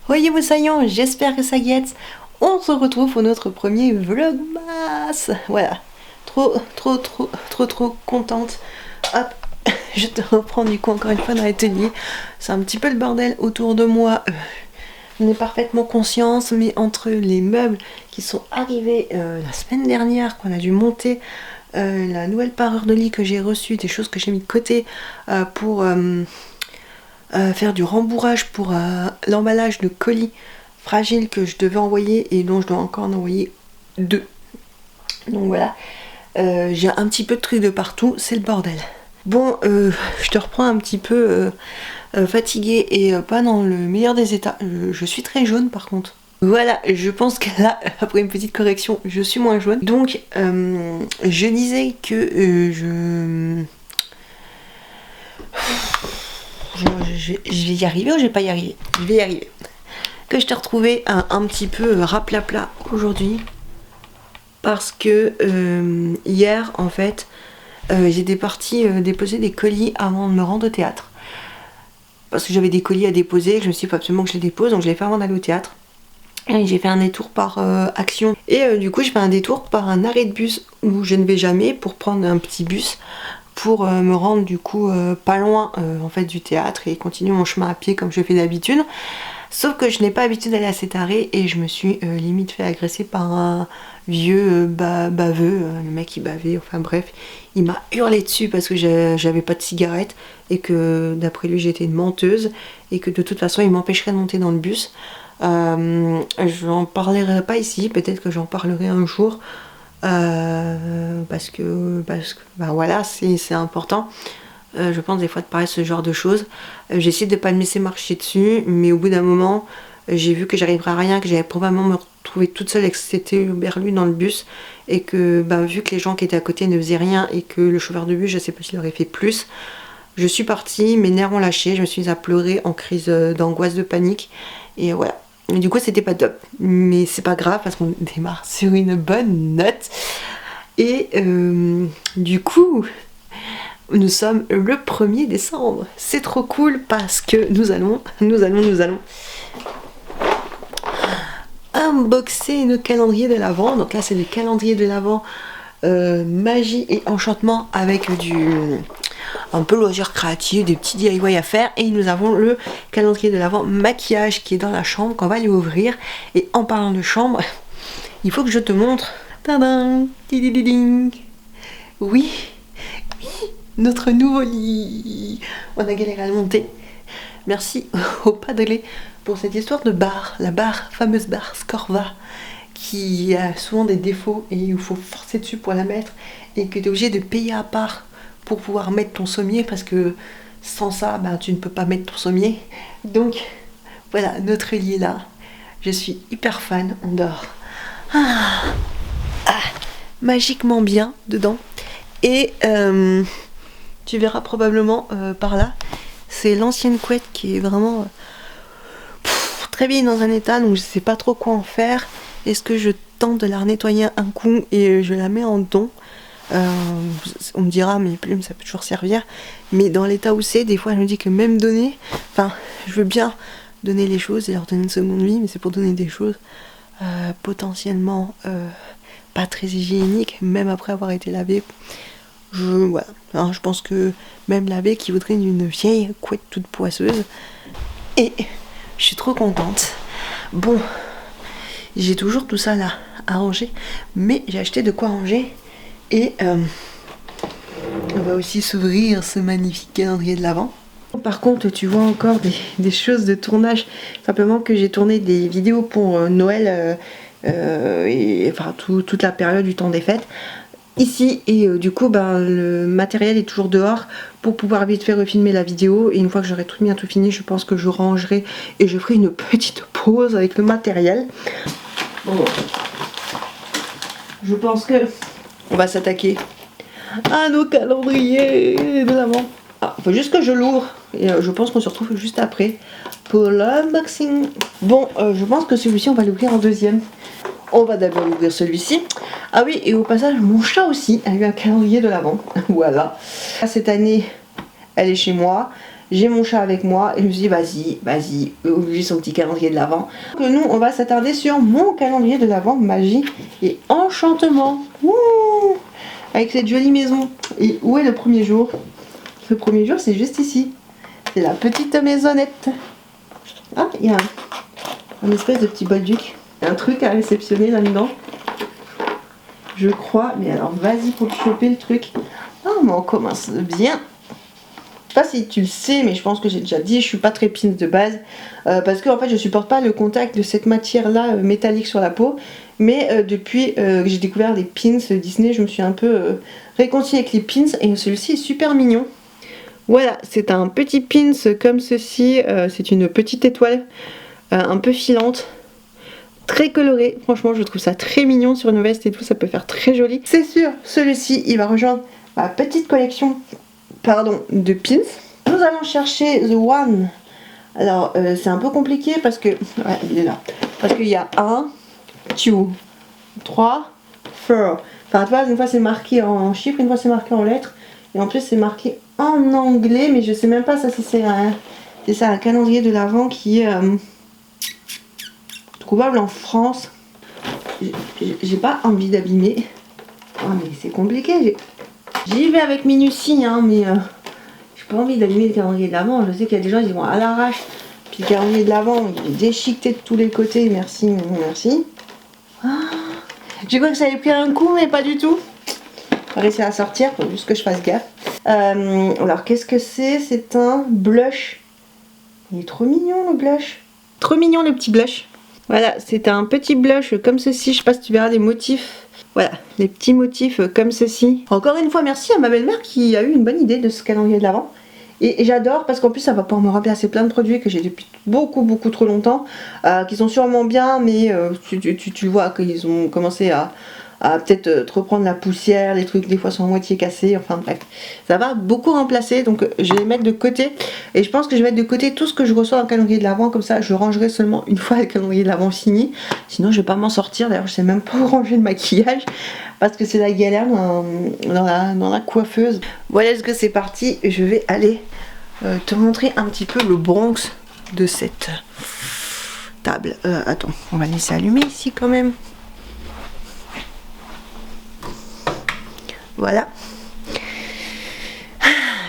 Voyez vos saillants, j'espère que ça guette. On se retrouve pour notre premier vlogmas. Voilà, trop contente. Hop, je te reprends du coup encore une fois dans l'atelier. C'est un petit peu le bordel autour de moi. J'en ai parfaitement conscience, mais entre les meubles qui sont arrivés la semaine dernière, qu'on a dû monter, la nouvelle parure de lit que j'ai reçue, des choses que j'ai mis de côté pour faire du rembourrage pour l'emballage de colis fragiles que je devais envoyer et dont je dois encore en envoyer 2. Donc voilà, j'ai un petit peu de trucs de partout, c'est le bordel. Bon, je te reprends un petit peu fatiguée et pas dans le meilleur des états. Je suis très jaune par contre. Voilà, je pense que là, après une petite correction, je suis moins jaune. Donc, je disais que je vais y arriver ou je vais pas y arriver? Je vais y arriver. Que je t'ai retrouvé un petit peu raplapla aujourd'hui. Parce que hier, en fait, j'étais partie déposer des colis avant de me rendre au théâtre. Parce que j'avais des colis à déposer, je me suis dit, il faut absolument que je les dépose, donc je l'ai fait avant d'aller au théâtre. Et j'ai fait un détour par Action. Et du coup, je fais un détour par un arrêt de bus où je ne vais jamais pour prendre un petit bus pour me rendre du coup pas loin en fait du théâtre et continuer mon chemin à pied comme je fais d'habitude. Sauf que je n'ai pas l'habitude d'aller à cet arrêt et je me suis limite fait agresser par un vieux baveux, le mec qui bavait, enfin bref, il m'a hurlé dessus parce que j'avais pas de cigarette et que d'après lui j'étais une menteuse et que de toute façon il m'empêcherait de monter dans le bus. Je n'en parlerai pas ici, peut-être que j'en parlerai un jour parce que bah voilà, c'est important. Je pense des fois de parler de ce genre de choses. J'essaie de pas me laisser marcher dessus, mais au bout d'un moment, j'ai vu que j'arriverais à rien, que j'allais probablement me retrouver toute seule et que c'était berlu dans le bus, et que vu que les gens qui étaient à côté ne faisaient rien et que le chauffeur de bus, je sais pas s'il aurait fait plus, je suis partie, mes nerfs ont lâché, je me suis mise à pleurer en crise d'angoisse, de panique, et voilà. Et du coup, c'était pas top, mais c'est pas grave parce qu'on démarre sur une bonne note. Et du coup, nous sommes le 1er décembre. C'est trop cool parce que nous allons unboxer nos calendriers de l'Avent. Donc là, c'est le calendrier de l'Avent magie et enchantement avec un peu loisir créatif, des petits DIY à faire. Et nous avons le calendrier de l'Avent maquillage qui est dans la chambre, qu'on va aller ouvrir. Et en parlant de chambre, il faut que je te montre. Tadam, tidididing. Oui, notre nouveau lit. On a galéré à le monter. Merci au Padré pour cette histoire de barre, la fameuse barre Scorva, qui a souvent des défauts et il faut forcer dessus pour la mettre et que tu es obligé de payer à part pour pouvoir mettre ton sommier parce que sans ça, tu ne peux pas mettre ton sommier. Donc voilà, notre lit est là. Je suis hyper fan, on dort magiquement bien dedans. Et tu verras probablement par là, c'est l'ancienne couette qui est vraiment très bien dans un état, donc je sais pas trop quoi en faire. Est-ce que je tente de la nettoyer un coup et je la mets en don? On me dira, mais plumes ça peut toujours servir, mais dans l'état où c'est, des fois je me dis que même donner, je veux bien donner les choses et leur donner une seconde vie, mais c'est pour donner des choses potentiellement pas très hygiéniques, même après avoir été lavé. Voilà. Alors, je pense que même laver qui voudrait une vieille couette toute poisseuse. Et je suis trop contente. Bon, j'ai toujours tout ça là à ranger, mais j'ai acheté de quoi ranger. Et on va aussi s'ouvrir ce magnifique calendrier de l'Avent. Par contre, tu vois encore des choses de tournage. Simplement que j'ai tourné des vidéos pour Noël et toute la période du temps des fêtes ici, et du coup le matériel est toujours dehors pour pouvoir vite faire refilmer la vidéo, et une fois que j'aurai tout bientôt fini, je pense que je rangerai et je ferai une petite pause avec le matériel. Bon. Je pense que on va s'attaquer à nos calendriers de l'Avent. Il faut juste que je l'ouvre et je pense qu'on se retrouve juste après pour l'unboxing. Bon, je pense que celui-ci on va l'ouvrir en deuxième. On va d'abord ouvrir celui-ci. Ah oui, et au passage, mon chat aussi a eu un calendrier de l'Avent. Voilà. Cette année, elle est chez moi. j'ai mon chat avec moi et je me suis dit vas-y, oublie son petit calendrier de l'Avent. Que nous on va s'attarder sur mon calendrier de l'Avent magie et enchantement. Wouh, avec cette jolie maison. Et où est le premier jour? Le premier jour c'est juste ici. C'est la petite maisonnette. Ah, il y a un espèce de petit bolduc. Un truc à réceptionner là-dedans. Je crois, mais alors vas-y pour choper le truc. Ah, mais on commence bien. Je sais pas si tu le sais, mais je pense que j'ai déjà dit, je suis pas très pins de base. Parce que en fait, je supporte pas le contact de cette matière-là métallique sur la peau. Mais depuis que j'ai découvert les pins Disney, je me suis un peu réconciliée avec les pins. Et celui-ci est super mignon. Voilà, c'est un petit pins comme ceci. C'est une petite étoile un peu filante. Très coloré, franchement je trouve ça très mignon sur une veste et tout, ça peut faire très joli. C'est sûr, celui-ci il va rejoindre ma petite collection de pins. Nous allons chercher The One. Alors c'est un peu compliqué parce que, ouais, il est là. Parce qu'il y a 1, 2, 3, 4. Enfin tu vois, une fois c'est marqué en chiffres, une fois c'est marqué en lettres. Et en plus c'est marqué en anglais, mais je sais même pas ça si c'est un calendrier de l'Avent qui est trouvable en France. J'ai pas envie d'abîmer. Oh mais c'est compliqué. J'y vais avec minutie hein, mais j'ai pas envie d'abîmer le calendrier de l'Avent. Je sais qu'il y a des gens qui vont à l'arrache. Puis le calendrier de l'Avent il est déchiqueté de tous les côtés. Merci, merci. Ah, j'ai cru que ça avait pris un coup mais pas du tout. On va réussir à sortir, faut juste que je fasse gaffe. Alors qu'est-ce que c'est? C'est un blush. Il est trop mignon le blush. Trop mignon le petit blush. Voilà, c'est un petit blush comme ceci, je sais pas si tu verras les motifs. Voilà, les petits motifs comme ceci. Encore une fois, merci à ma belle-mère qui a eu une bonne idée de ce calendrier de l'Avent. Et j'adore parce qu'en plus ça va pouvoir me remplacer plein de produits que j'ai depuis beaucoup trop longtemps. Qui sont sûrement bien, mais tu vois qu'ils ont commencé à peut-être te reprendre la poussière, les trucs des fois sont à moitié cassés, enfin bref. Ça va beaucoup remplacer, donc je vais les mettre de côté. Et je pense que je vais mettre de côté tout ce que je reçois dans le calendrier de l'Avent, comme ça je rangerai seulement une fois le calendrier de l'Avent fini. Sinon je vais pas m'en sortir, d'ailleurs je sais même pas où ranger le maquillage, parce que c'est la galère dans la coiffeuse. Voilà, est-ce que c'est parti, je vais aller te montrer un petit peu le Bronx de cette table. Attends, on va laisser allumer ici quand même. Voilà,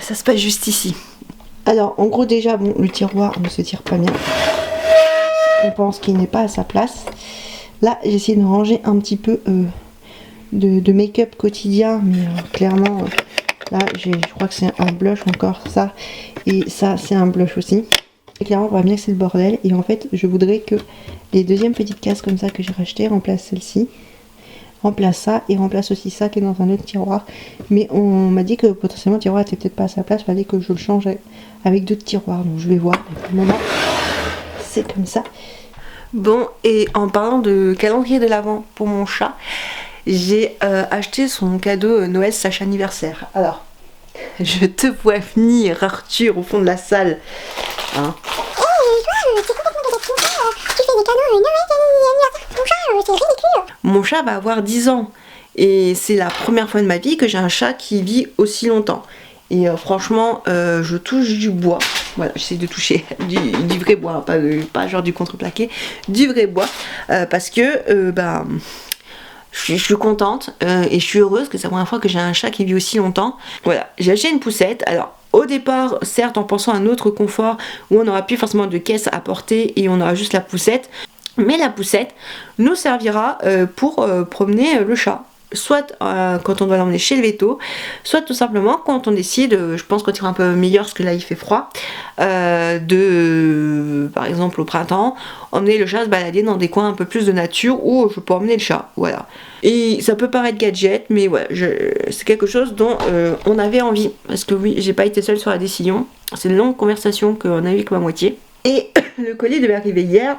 ça se passe juste ici. Alors en gros déjà bon, le tiroir ne se tire pas bien. On pense qu'il n'est pas à sa place. Là j'ai essayé de ranger un petit peu de make-up quotidien, mais clairement là je crois que c'est un blush encore ça, et ça c'est un blush aussi. Et clairement on voit bien que c'est le bordel, et en fait je voudrais que les deuxièmes petites cases comme ça que j'ai rachetées remplacent celle-ci. Remplace ça et remplace aussi ça qui est dans un autre tiroir. Mais on m'a dit que potentiellement le tiroir était peut-être pas à sa place, fallait que je le change avec d'autres tiroirs. Donc je vais voir. Mais pour le moment, c'est comme ça. Bon, et en parlant de calendrier de l'Avent pour mon chat, j'ai acheté son cadeau Noël / anniversaire. Alors, je te vois venir, Arthur, au fond de la salle. Hein. Mon chat va avoir 10 ans et c'est la première fois de ma vie que j'ai un chat qui vit aussi longtemps. Et franchement, je touche du bois. Voilà, j'essaie de toucher du vrai bois, pas genre du contreplaqué, du vrai bois. Parce que je suis contente et je suis heureuse que c'est la première fois que j'ai un chat qui vit aussi longtemps. Voilà, j'ai acheté une poussette. Alors, au départ, certes, en pensant à un autre confort où on n'aura plus forcément de caisse à porter et on aura juste la poussette. Mais la poussette nous servira pour promener le chat. Soit quand on doit l'emmener chez le véto, soit tout simplement quand on décide, je pense quand il sera un peu meilleur parce que là il fait froid, par exemple au printemps, emmener le chat se balader dans des coins un peu plus de nature où je peux emmener le chat, voilà. Et ça peut paraître gadget, mais ouais, c'est quelque chose dont on avait envie, parce que oui, j'ai pas été seule sur la décision, c'est une longue conversation qu'on a eu avec ma moitié. Et le colis devait arriver hier,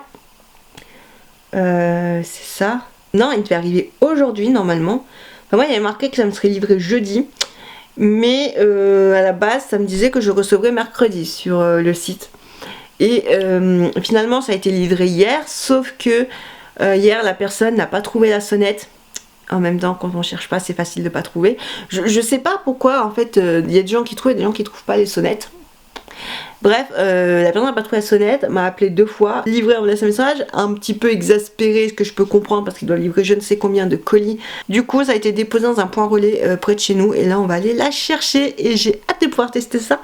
c'est ça. Non, il devait arriver aujourd'hui normalement. Enfin, moi il y avait marqué que ça me serait livré jeudi, mais à la base ça me disait que je recevrais mercredi sur le site. Et finalement ça a été livré hier, sauf que hier la personne n'a pas trouvé la sonnette. En même temps, quand on cherche pas, c'est facile de pas trouver. Je sais pas pourquoi en fait il y a des gens qui trouvent et des gens qui trouvent pas les sonnettes. Bref, la personne n'a pas trouvé la sonnette, m'a appelé 2 fois, le livreur me laisse un message, un petit peu exaspéré, ce que je peux comprendre parce qu'il doit livrer je ne sais combien de colis. Du coup, ça a été déposé dans un point relais près de chez nous et là on va aller la chercher et j'ai hâte de pouvoir tester ça.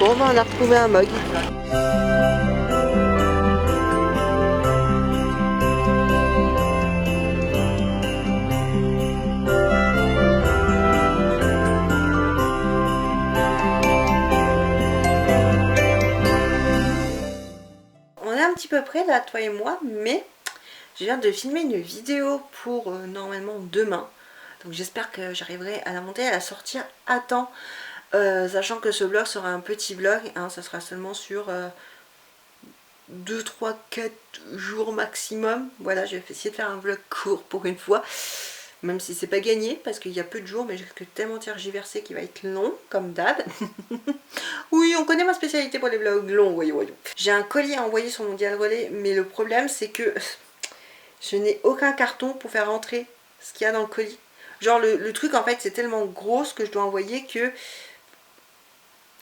Bon, ben, on a retrouvé un mug. On est un petit peu près là, toi et moi, mais je viens de filmer une vidéo pour normalement demain. Donc j'espère que j'arriverai à la monter et à la sortir à temps. Sachant que ce vlog sera un petit vlog, hein, ça sera seulement sur 2, 3, 4 jours maximum. Voilà, je vais essayer de faire un vlog court pour une fois. Même si c'est pas gagné, parce qu'il y a peu de jours, mais je risque tellement tergiversé qu'il va être long, comme d'hab. Oui, on connaît ma spécialité pour les vlogs longs, voyons, voyons. J'ai un colis à envoyer sur Mondial Relais, mais le problème c'est que je n'ai aucun carton pour faire rentrer ce qu'il y a dans le colis. Genre le truc en fait c'est tellement gros ce que je dois envoyer que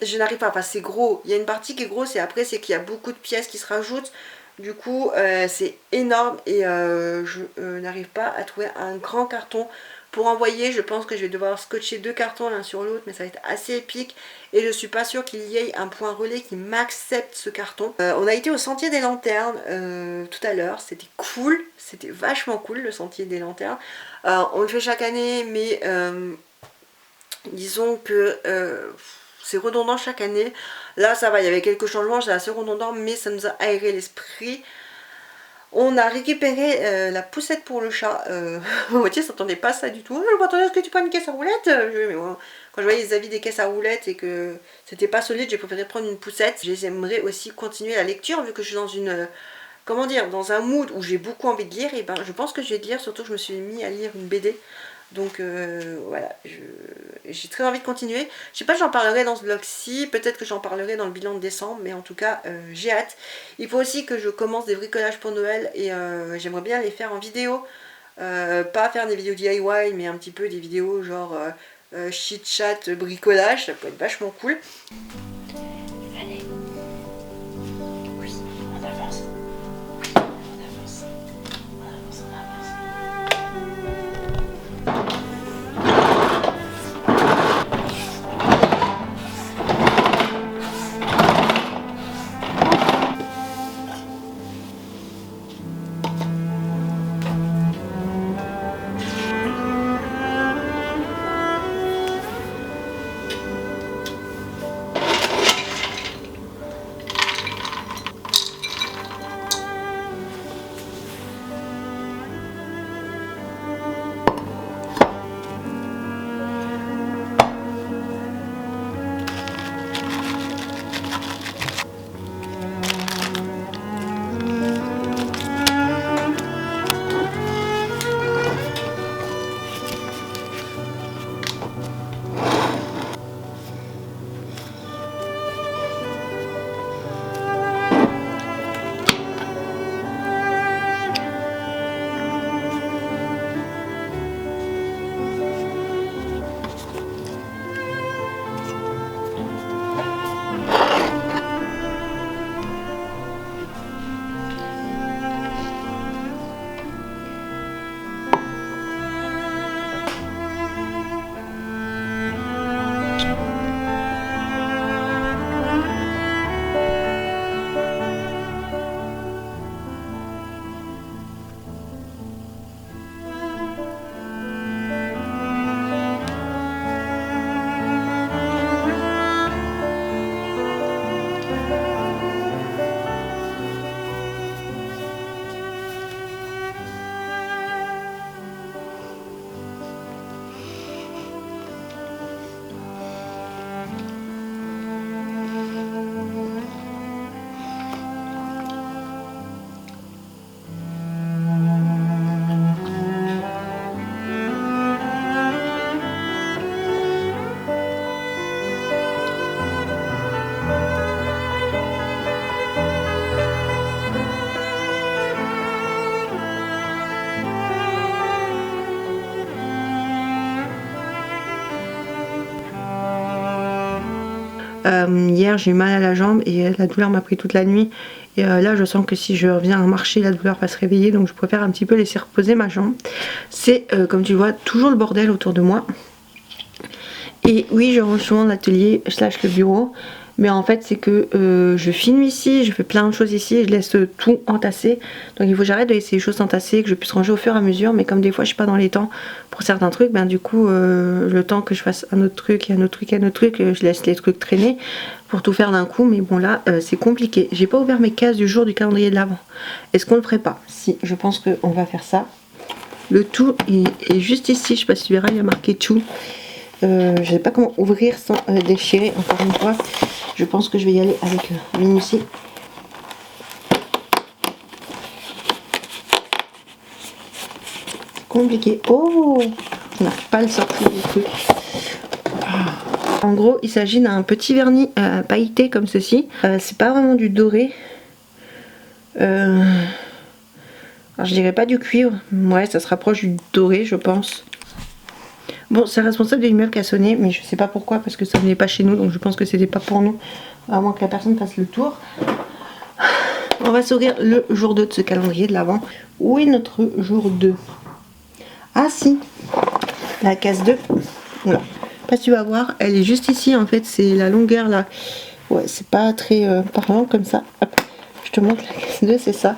je n'arrive pas, enfin c'est gros, il y a une partie qui est grosse et après c'est qu'il y a beaucoup de pièces qui se rajoutent. Du coup c'est énorme et je n'arrive pas à trouver un grand carton pour envoyer. Je pense que je vais devoir scotcher 2 cartons l'un sur l'autre, mais ça va être assez épique et je suis pas sûre qu'il y ait un point relais qui m'accepte ce carton. On a été au Sentier des Lanternes tout à l'heure, c'était cool, c'était vachement cool le Sentier des Lanternes. On le fait chaque année, mais disons que c'est redondant chaque année. Là ça va, il y avait quelques changements, c'est assez redondant, mais ça nous a aéré l'esprit. On a récupéré la poussette pour le chat. Moitié s'attendait pas à ça du tout. Je m'attendais à ce que tu prennes une caisse à roulettes. Mais bon, quand je voyais les avis des caisses à roulettes et que c'était pas solide, j'ai préféré prendre une poussette. J'aimerais aussi continuer la lecture vu que je suis dans une... comment dire, dans un mood où j'ai beaucoup envie de lire. Et ben je pense que je vais lire, surtout que je me suis mis à lire une BD. Donc voilà, j'ai très envie de continuer. Je sais pas si j'en parlerai dans ce vlog-ci, peut-être que j'en parlerai dans le bilan de décembre, mais en tout cas j'ai hâte. Il faut aussi que je commence des bricolages pour Noël et j'aimerais bien les faire en vidéo. Pas faire des vidéos DIY, mais un petit peu des vidéos genre chit-chat, bricolage, ça peut être vachement cool. Allez. Oui, on avance. Hier j'ai eu mal à la jambe et la douleur m'a pris toute la nuit. Et là je sens que si je reviens à marcher, la douleur va se réveiller. Donc je préfère un petit peu laisser reposer ma jambe. C'est comme tu vois toujours le bordel autour de moi. Et oui, je range souvent l'atelier slash le bureau. Mais en fait c'est que je filme ici, je fais plein de choses ici et je laisse tout entassé. Donc il faut que j'arrête de laisser les choses entassées, que je puisse ranger au fur et à mesure. Mais comme des fois je suis pas dans les temps pour certains trucs, ben du coup le temps que je fasse un autre truc et un autre truc et un autre truc, je laisse les trucs traîner pour tout faire d'un coup. Mais bon là c'est compliqué. J'ai pas ouvert mes cases du jour du calendrier de l'Avent. Est-ce qu'on le ferait pas? Si, je pense qu'on va faire ça. Le tout est juste ici, je sais pas si tu verras, il y a marqué tout. Je sais pas comment ouvrir sans déchirer, encore une fois. Je pense que je vais y aller avec minutie. C'est compliqué. Oh, on n'arrive pas à le sortir du truc. En gros, il s'agit d'un petit vernis pailleté comme ceci. C'est pas vraiment du doré. Alors, je dirais pas du cuivre. Ouais, ça se rapproche du doré, je pense. Bon, c'est responsable de l'immeuble qui a sonné, mais je sais pas pourquoi, parce que ça venait pas chez nous, donc je pense que c'était pas pour nous, à moins que la personne fasse le tour. On va s'ouvrir le jour 2 de ce calendrier de l'Avent. Où est notre jour 2? Ah si, la case 2. Voilà. Pas si tu vas voir, elle est juste ici en fait, c'est la longueur là. Ouais, c'est pas très parlant comme ça. Hop, je te montre la case 2, c'est ça.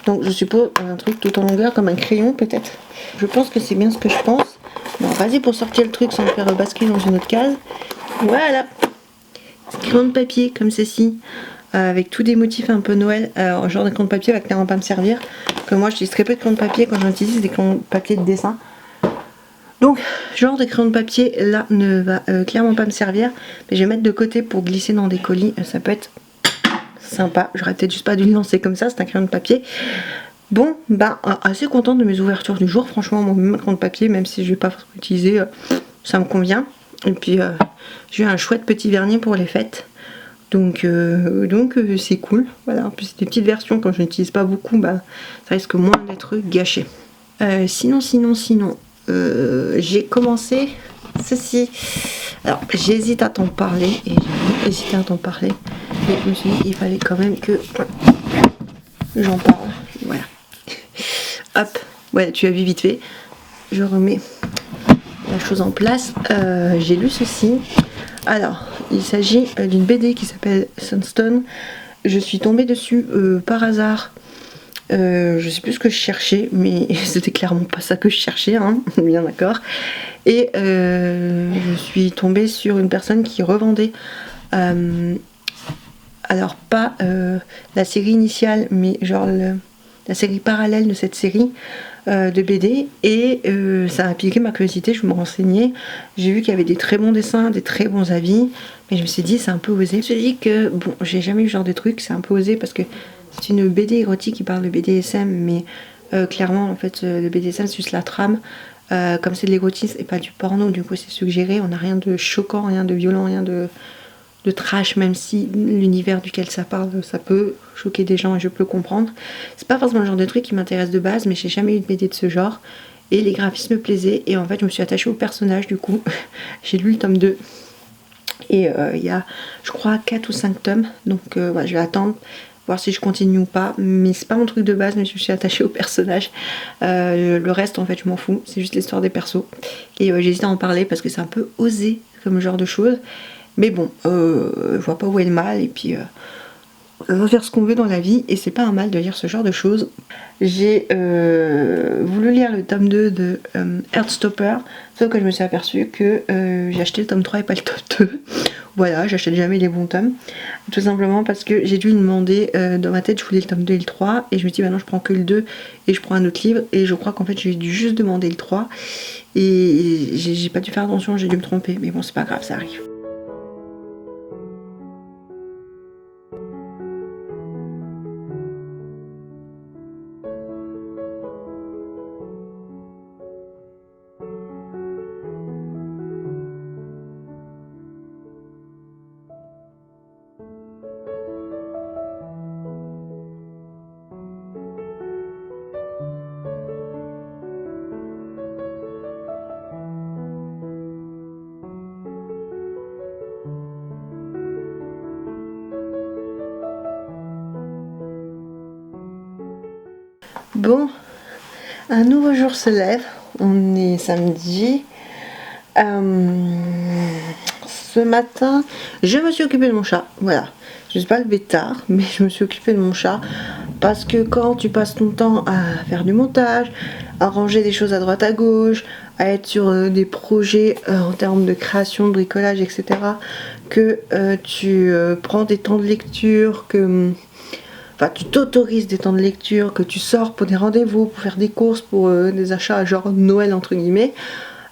Donc je suppose un truc tout en longueur comme un crayon peut-être. Je pense que c'est bien ce que je pense. Bon, vas-y pour sortir le truc sans le faire basculer dans une autre case. Voilà. Crayon de papier comme ceci. Avec tous des motifs un peu Noël. Alors, genre des crayons de papier va clairement pas me servir. Que moi j'utilise très peu de crayons de papier quand j'utilise des crayons de papier de dessin. Donc genre de crayon de papier là ne va clairement pas me servir. Mais je vais mettre de côté pour glisser dans des colis. Ça peut être sympa. J'aurais peut-être juste pas dû le lancer comme ça. C'est un crayon de papier. Bon, bah assez contente de mes ouvertures du jour. Franchement, mon même crayon de papier, même si je vais pas utiliser, ça me convient. Et puis j'ai eu un chouette petit vernis pour les fêtes. Donc c'est cool. Voilà, en plus c'est des petites versions, quand je n'utilise pas beaucoup, bah ça risque moins d'être gâché. Sinon, j'ai commencé ceci. Alors j'hésite à t'en parler et j'ai hésité à t'en parler. Mais je me suis dit il fallait quand même que j'en parle. Voilà. Hop, ouais, tu as vu vite fait. Je remets la chose en place. J'ai lu ceci. Alors, il s'agit d'une BD qui s'appelle Sunstone. Je suis tombée dessus par hasard. Je sais plus ce que je cherchais, mais c'était clairement pas ça que je cherchais, hein, bien d'accord. Et je suis tombée sur une personne qui revendait, alors pas la série initiale, mais genre la série parallèle de cette série de BD, et ça a piqué ma curiosité. Je me renseignais, j'ai vu qu'il y avait des très bons dessins, des très bons avis, mais je me suis dit c'est un peu osé. Je me suis dit que bon, j'ai jamais eu ce genre de truc, c'est un peu osé parce que c'est une BD érotique qui parle de BDSM, mais clairement en fait le BDSM c'est juste la trame. Comme c'est de l'érotisme et pas du porno, du coup c'est suggéré, on n'a rien de choquant, rien de violent, rien de trash, même si l'univers duquel ça parle, ça peut choquer des gens et je peux le comprendre. C'est pas forcément le genre de truc qui m'intéresse de base, mais j'ai jamais eu de BD de ce genre. Et les graphismes me plaisaient, et en fait je me suis attachée au personnage du coup. J'ai lu le tome 2. Et il y a, je crois, 4 ou 5 tomes. Donc voilà, je vais attendre, voir si je continue ou pas. Mais c'est pas mon truc de base, mais je me suis attachée au personnage. Le reste, en fait, je m'en fous. C'est juste l'histoire des persos. Et j'hésite à en parler parce que c'est un peu osé comme genre de choses. Mais bon, je vois pas où est le mal, et puis on va faire ce qu'on veut dans la vie, et c'est pas un mal de lire ce genre de choses. J'ai voulu lire le tome 2 de Heartstopper, sauf que je me suis aperçue que j'ai acheté le tome 3 et pas le tome 2. Voilà, j'achète jamais les bons tomes, tout simplement parce que j'ai dû demander, dans ma tête je voulais le tome 2 et le 3, et je me dis bah non, je prends que le 2 et je prends un autre livre, et je crois qu'en fait j'ai dû juste demander le 3, et j'ai pas dû faire attention, j'ai dû me tromper, mais bon c'est pas grave, ça arrive. Bon, un nouveau jour se lève, on est samedi. Ce matin, je me suis occupée de mon chat, voilà. Je ne suis pas levée tard, mais je me suis occupée de mon chat. Parce que quand tu passes ton temps à faire du montage, à ranger des choses à droite à gauche, à être sur des projets en termes de création, de bricolage, etc., que tu prends des temps de lecture, que... Enfin, tu t'autorises des temps de lecture, que tu sors pour des rendez-vous, pour faire des courses, pour des achats genre Noël entre guillemets,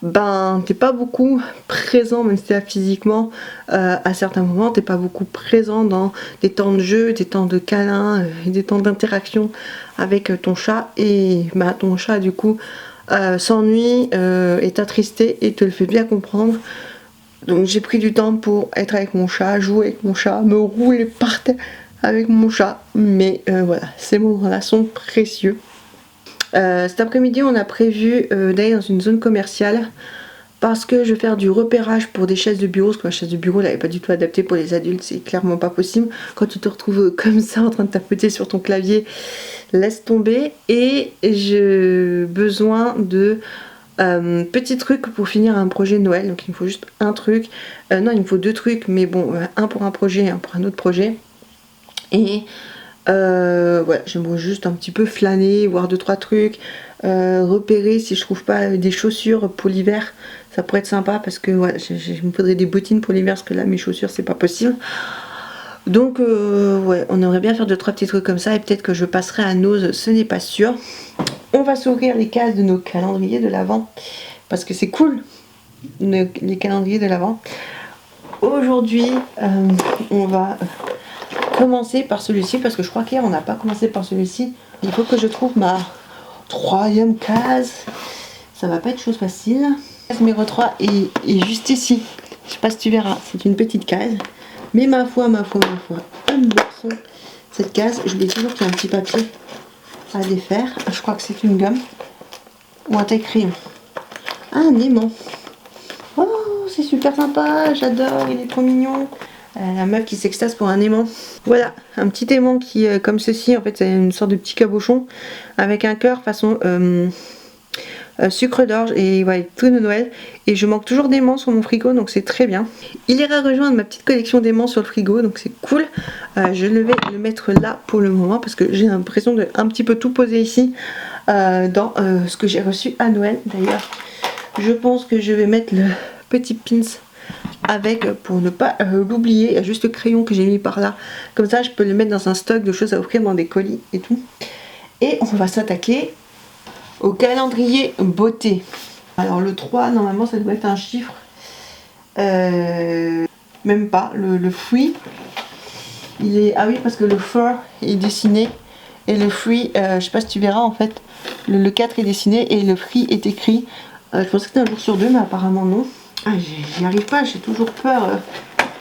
ben t'es pas beaucoup présent, même si t'es là physiquement, à certains moments, t'es pas beaucoup présent dans des temps de jeu, des temps de câlin, des temps d'interaction avec ton chat, et bah, ton chat du coup s'ennuie, est attristé et te le fait bien comprendre. Donc j'ai pris du temps pour être avec mon chat, jouer avec mon chat, me rouler par terre avec mon chat, mais voilà, ces moments-là sont précieux. Cet après-midi, on a prévu d'aller dans une zone commerciale parce que je vais faire du repérage pour des chaises de bureau, parce que la chaise de bureau elle n'est pas du tout adaptée pour les adultes, c'est clairement pas possible. Quand tu te retrouves comme ça en train de tapoter sur ton clavier, laisse tomber. Et j'ai besoin de petits trucs pour finir un projet de Noël, donc il me faut juste un truc, non il me faut deux trucs, mais bon, un pour un projet, un pour un autre projet. Et voilà, j'aimerais juste un petit peu flâner, voir deux trois trucs, repérer si je trouve pas des chaussures pour l'hiver, ça pourrait être sympa parce que voilà, il me faudrait des bottines pour l'hiver parce que là mes chaussures c'est pas possible. Donc ouais, on aimerait bien faire deux trois petits trucs comme ça et peut-être que je passerai à Nose, ce n'est pas sûr. On va s'ouvrir les cases de nos calendriers de l'Avent parce que c'est cool, les calendriers de l'Avent. Aujourd'hui, on va commencer par celui-ci parce que je crois qu'hier on n'a pas commencé par celui-ci. Il faut que je trouve ma troisième case. Ça va pas être chose facile. Case numéro 3 est juste ici. Je sais pas si tu verras, c'est une petite case. Mais ma foi, unboxons cette case. Je l'ai toujours qu'il y a un petit papier à défaire. Je crois que c'est une gomme ou un taille-crayon. Ah, un aimant. Oh, c'est super sympa, j'adore, il est trop mignon. La meuf qui s'extase pour un aimant. Voilà, un petit aimant qui, comme ceci, en fait, c'est une sorte de petit cabochon avec un cœur façon sucre d'orge et ouais, tout de Noël. Et je manque toujours d'aimants sur mon frigo, donc c'est très bien. Il ira rejoindre ma petite collection d'aimants sur le frigo, donc c'est cool. Je vais le mettre là pour le moment parce que j'ai l'impression de un petit peu tout poser ici dans ce que j'ai reçu à Noël. D'ailleurs, je pense que je vais mettre le petit pins avec pour ne pas l'oublier. Il y a juste le crayon que j'ai mis par là, comme ça je peux le mettre dans un stock de choses à offrir dans des colis et tout. Et on va s'attaquer au calendrier beauté. Alors le 3 normalement ça doit être un chiffre, même pas, le fruit il est, ah oui parce que le fur est dessiné et le fruit, je sais pas si tu verras en fait, le 4 est dessiné et le fruit est écrit. Je pensais que c'était un jour sur deux mais apparemment non. Ah, j'y arrive pas, j'ai toujours peur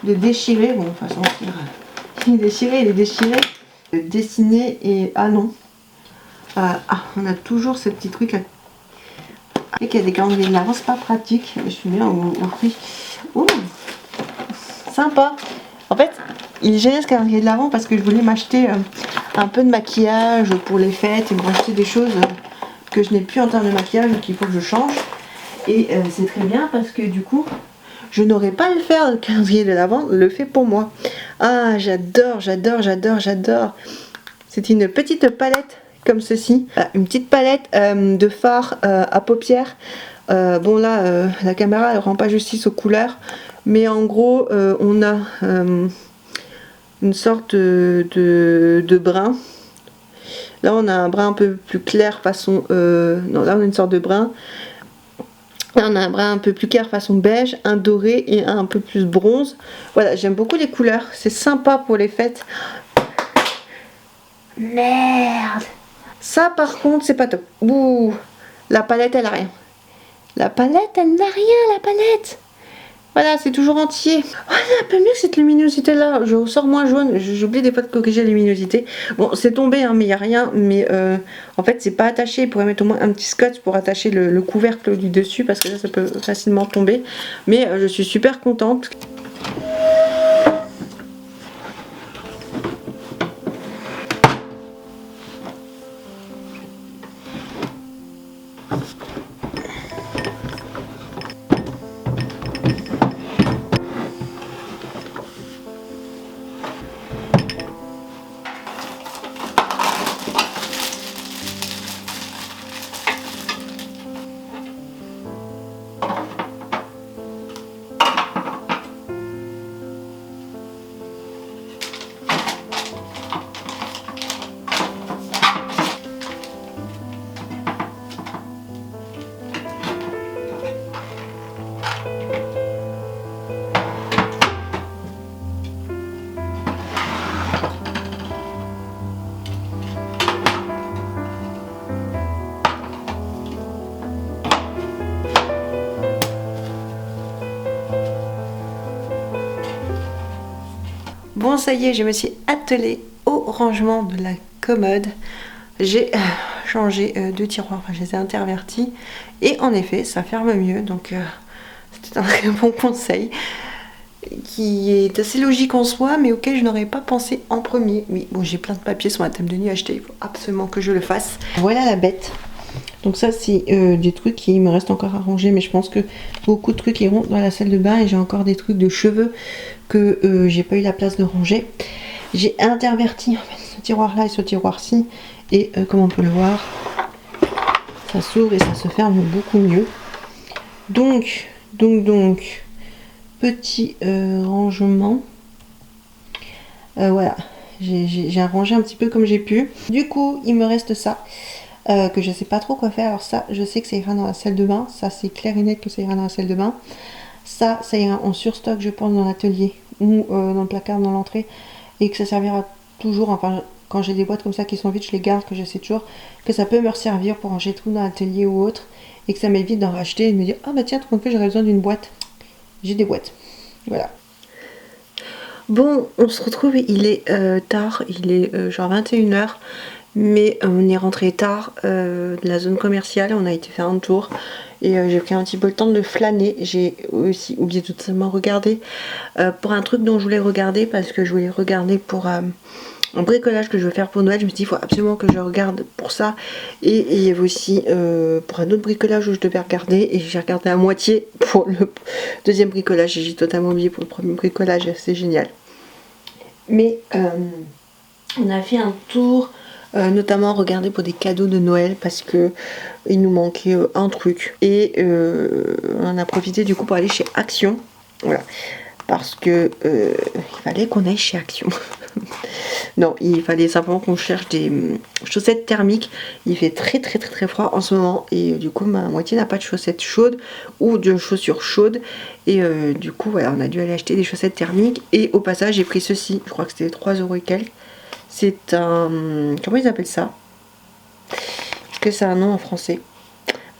de déchirer. Bon, de toute façon, il est déchiré. Dessiner et... Ah non. Ah, on a toujours ce petit truc. Et qu'il y a des calendriers de l'Avent, c'est pas pratique. Je suis bien au prix. Oh, sympa. En fait, il est génial ce calendrier de l'Avent parce que je voulais m'acheter un peu de maquillage pour les fêtes et m'acheter des choses que je n'ai plus en termes de maquillage, donc il faut que je change. Et c'est très bien parce que du coup je n'aurais pas à le faire, le calendrier de l'Avent le fait pour moi. Ah, j'adore. C'est une petite palette comme ceci, une petite palette de fard à paupières. Bon là la caméra elle rend pas justice aux couleurs, mais en gros on a une sorte de brun. Là on a un brun un peu plus clair façon non, là on a une sorte de brun. Là, on a un brun un peu plus clair façon beige, un doré et un peu plus bronze. Voilà, j'aime beaucoup les couleurs, c'est sympa pour les fêtes. Merde. Ça par contre c'est pas top. Ouh, la palette elle a rien. La palette elle n'a rien, la palette. Voilà, c'est toujours entier. Oh, c'est un peu mieux que cette luminosité là. Je ressors moins jaune. J'oublie des fois de corriger la luminosité. Bon, c'est tombé, hein, mais il n'y a rien. Mais en fait, c'est pas attaché. Il pourrait mettre au moins un petit scotch pour attacher le couvercle du dessus parce que ça peut facilement tomber. Mais je suis super contente. Bon, ça y est, je me suis attelée au rangement de la commode. J'ai changé deux tiroirs, enfin je les ai intervertis. Et en effet, ça ferme mieux, donc c'était un très bon conseil. Qui est assez logique en soi, mais auquel je n'aurais pas pensé en premier. Oui, bon, j'ai plein de papiers sur ma table de nuit achetés, il faut absolument que je le fasse. Voilà la bête. Donc ça, c'est des trucs qui me restent encore à ranger, mais je pense que beaucoup de trucs iront dans la salle de bain, et j'ai encore des trucs de cheveux que j'ai pas eu la place de ranger. J'ai interverti en fait, ce tiroir-là et ce tiroir-ci, et comme on peut le voir, ça s'ouvre et ça se ferme beaucoup mieux. Donc, petit rangement. Voilà, j'ai arrangé un petit peu comme j'ai pu. Du coup, il me reste ça, que je sais pas trop quoi faire. Alors ça, je sais que ça ira dans la salle de bain. Ça, c'est clair et net que ça ira dans la salle de bain. Ça ira en surstock, je pense, dans l'atelier ou dans le placard, dans l'entrée. Et que ça servira toujours, enfin, quand j'ai des boîtes comme ça qui sont vides, je les garde, que je sais toujours que ça peut me servir pour ranger tout dans l'atelier ou autre. Et que ça m'évite d'en racheter et de me dire, ah bah tiens, tout compte fait, j'aurais besoin d'une boîte. J'ai des boîtes. Voilà. Bon, on se retrouve, il est tard, il est genre 21h, mais on est rentré tard de la zone commerciale, on a été faire un tour et j'ai pris un petit peu le temps de flâner. J'ai aussi oublié de totalement regarder pour un truc dont je voulais regarder, parce que je voulais regarder pour un bricolage que je veux faire pour Noël. Je me suis dit, il faut absolument que je regarde pour ça. Et il y avait aussi pour un autre bricolage où je devais regarder, et j'ai regardé à moitié pour le deuxième bricolage et j'ai totalement oublié pour le premier bricolage. C'est génial. Mais on a fait un tour, notamment regarder pour des cadeaux de Noël, parce que il nous manquait un truc, et on a profité du coup pour aller chez Action. Voilà, parce que il fallait qu'on aille chez Action. Non, il fallait simplement qu'on cherche des chaussettes thermiques. Il fait très froid en ce moment, et du coup ma moitié n'a pas de chaussettes chaudes ou de chaussures chaudes, et du coup voilà, on a dû aller acheter des chaussettes thermiques. Et au passage j'ai pris ceci, je crois que c'était 3€ et quelques. C'est un, comment ils appellent ça? Est-ce que c'est un nom en français?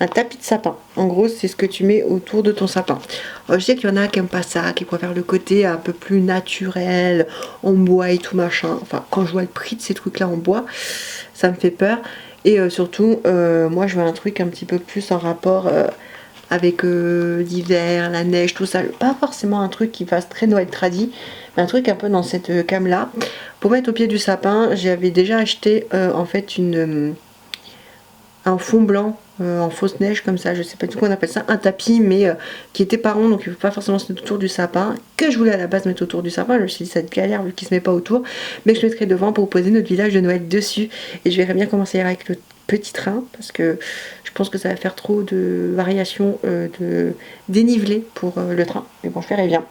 Un tapis de sapin. En gros, c'est ce que tu mets autour de ton sapin. Alors, je sais qu'il y en a qui n'aiment pas ça, qui préfèrent le côté un peu plus naturel, en bois et tout machin. Enfin, quand je vois le prix de ces trucs-là en bois, ça me fait peur. Et surtout, moi, je veux un truc un petit peu plus en rapport avec l'hiver, la neige, tout ça. Pas forcément un truc qui fasse très Noël tradi, mais un truc un peu dans cette gamme-là. Pour mettre au pied du sapin, j'avais déjà acheté en fait un fond blanc en fausse neige comme ça, je sais pas du tout qu'on appelle ça, un tapis, mais qui était pas rond, donc il ne faut pas forcément se mettre autour du sapin, que je voulais à la base mettre autour du sapin. Je me suis dit ça te galère vu qu'il se met pas autour, mais je mettrai devant pour poser notre village de Noël dessus, et je verrai bien comment ça ira avec le petit train, parce que je pense que ça va faire trop de variations de dénivelé pour le train, mais bon, je verrai bien.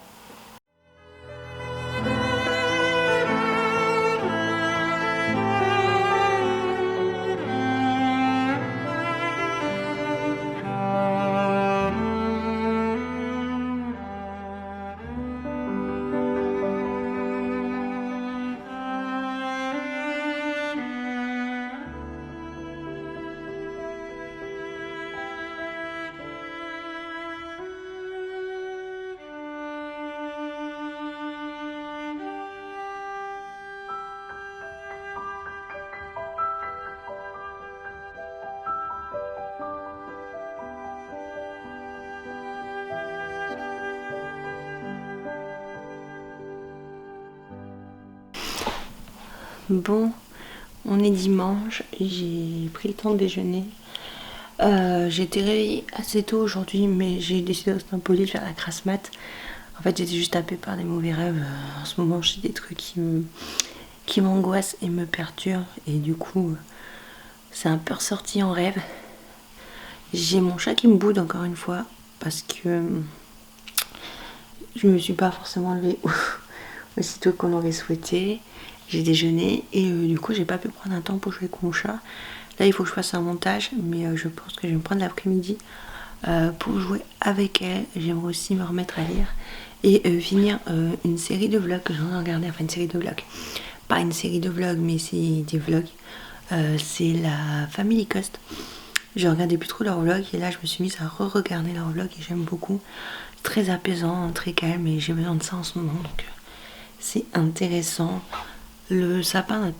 Bon, on est dimanche, j'ai pris le temps de déjeuner. J'ai été réveillée assez tôt aujourd'hui, mais j'ai décidé de rester impoli de faire la grasse mat. En fait, j'étais juste tapée par des mauvais rêves. En ce moment, j'ai des trucs qui m'angoissent et me perturbent, et du coup, c'est un peu ressorti en rêve. J'ai mon chat qui me boude encore une fois, parce que je me suis pas forcément levée aussitôt qu'on aurait souhaité. J'ai déjeuné et du coup j'ai pas pu prendre un temps pour jouer avec mon chat. Là il faut que je fasse un montage, mais je pense que je vais me prendre l'après-midi pour jouer avec elle. J'aimerais aussi me remettre à lire et finir une série de vlogs que j'en ai regardé. Enfin une série de vlogs, pas une série de vlogs, mais c'est des vlogs. C'est la Family Cost. Je regardais plus trop leurs vlogs, et là je me suis mise à re-regarder leurs vlogs et j'aime beaucoup. Très apaisant, très calme, et j'ai besoin de ça en ce moment, donc c'est intéressant. Le sapin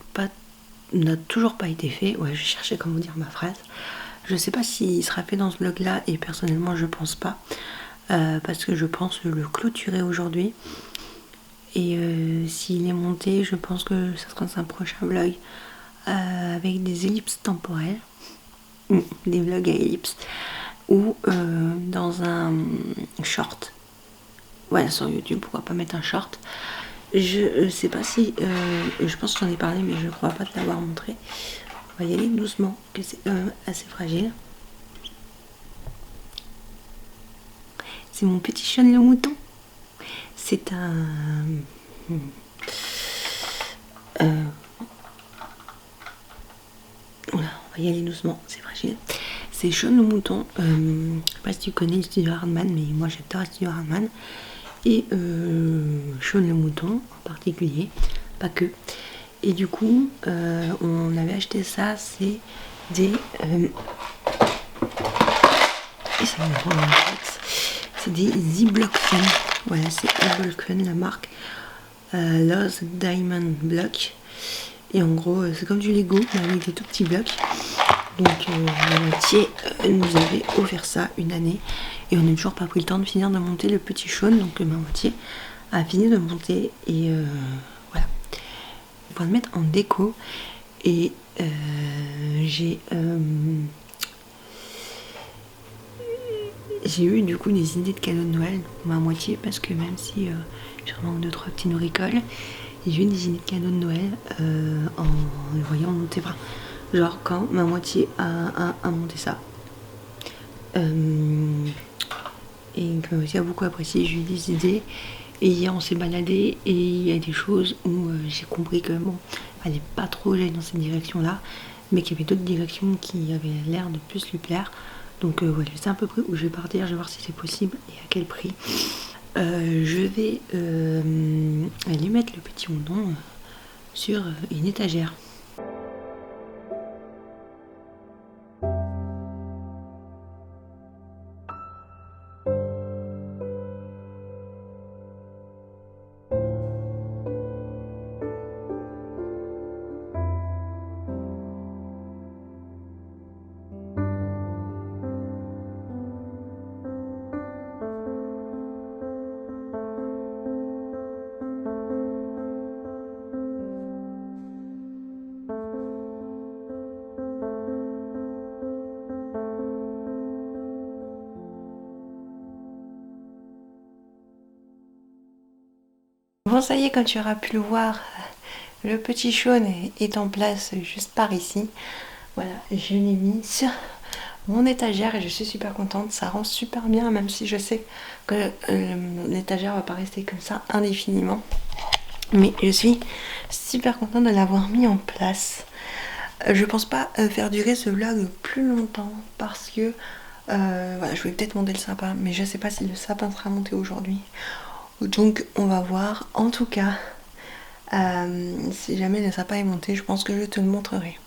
n'a toujours pas été fait. Ouais, je cherchais comment dire ma phrase. Je sais pas s'il sera fait dans ce vlog là, et personnellement je pense pas, parce que je pense le clôturer aujourd'hui. Et s'il est monté, je pense que ça sera un prochain vlog avec des ellipses temporelles, des vlogs à ellipses, ou dans un short. Voilà, sur YouTube, pourquoi pas mettre un short. Je sais pas si, je pense que j'en ai parlé, mais je crois pas te l'avoir montré. On va y aller doucement, que c'est quand même assez fragile. C'est mon petit Sean le mouton. C'est un... Voilà, on va y aller doucement, c'est fragile. C'est Sean le mouton. Je sais pas si tu connais le studio Hardman, mais moi j'adore le studio Hardman. Et Sean le mouton en particulier, pas que. Et du coup, on avait acheté ça, c'est des... c'est des Z-Block Fun. Voilà, c'est Z-Block Fun, la marque. Lost Diamond Block. Et en gros, c'est comme du Lego, mais avec des tout petits blocs. Donc, la moitié nous avait offert ça une année. Et on n'a toujours pas pris le temps de finir de monter le petit Sean. Donc, ma moitié a fini de monter. Et voilà. On va le mettre en déco. Et j'ai eu du coup des idées de cadeaux de Noël pour ma moitié, parce que même si j'ai vraiment 2-3 petits nourricoles, j'ai eu des idées de cadeaux de Noël en le voyant monter. Genre quand ma moitié a monté ça. Et que ma moitié a beaucoup apprécié, j'ai eu des idées. Et hier on s'est baladé et il y a des choses où j'ai compris que bon, fallait pas trop aller dans cette direction là, mais qu'il y avait d'autres directions qui avaient l'air de plus lui plaire. Donc voilà, je sais à peu près où je vais partir, je vais voir si c'est possible et à quel prix. Je vais aller mettre le petit mouton sur une étagère. Bon, ça y est, comme tu auras pu le voir, le petit Sean est en place juste par ici. Voilà, je l'ai mis sur mon étagère et je suis super contente. Ça rend super bien, même si je sais que l'étagère va pas rester comme ça indéfiniment. Mais je suis super contente de l'avoir mis en place. Je pense pas faire durer ce vlog plus longtemps parce que voilà, je vais peut-être monter le sapin, mais je sais pas si le sapin sera monté aujourd'hui. Donc on va voir. En tout cas, si jamais le sapin est monté, je pense que je te le montrerai.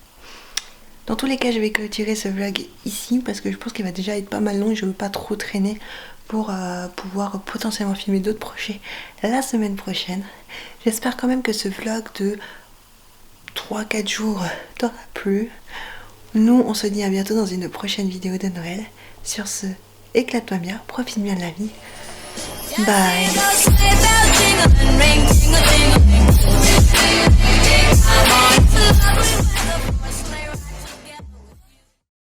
Dans tous les cas, je vais clôturer ce vlog ici parce que je pense qu'il va déjà être pas mal long et je veux pas trop traîner pour pouvoir potentiellement filmer d'autres projets la semaine prochaine. J'espère quand même que ce vlog de 3-4 jours t'aura plu. Nous, on se dit à bientôt dans une prochaine vidéo de Noël. Sur ce, éclate-toi bien, profite bien de la vie. Bye.